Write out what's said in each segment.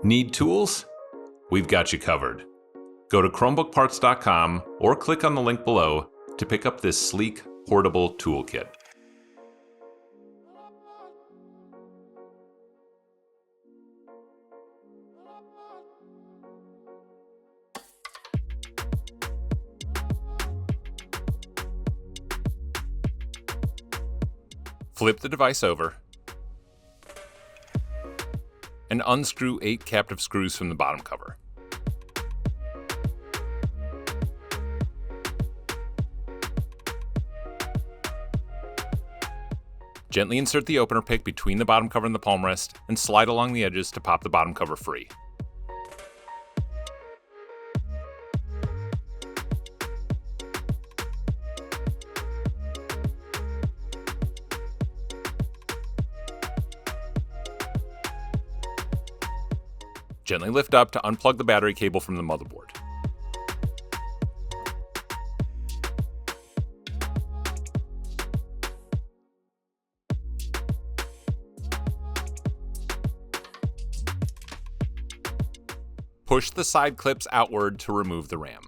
Need tools? We've got you covered. Go to ChromebookParts.com or click on the link below to pick up this sleek, portable toolkit. Flip the device over and unscrew 8 captive screws from the bottom cover. Gently insert the opener pick between the bottom cover and the palm rest and slide along the edges to pop the bottom cover free. Gently lift up to unplug the battery cable from the motherboard. Push the side clips outward to remove the RAM.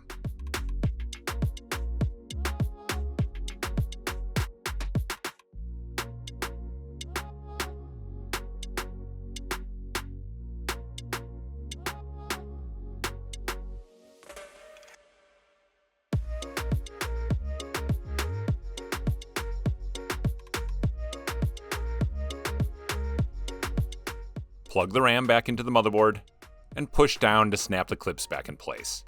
Plug the RAM back into the motherboard and push down to snap the clips back in place.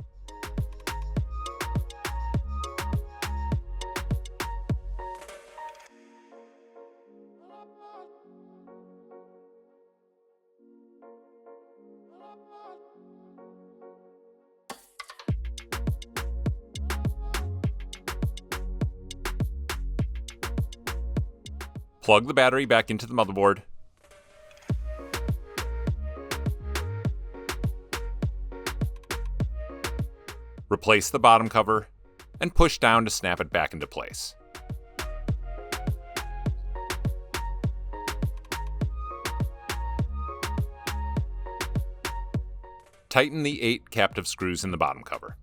Plug the battery back into the motherboard. Replace the bottom cover and push down to snap it back into place. Tighten the 8 captive screws in the bottom cover.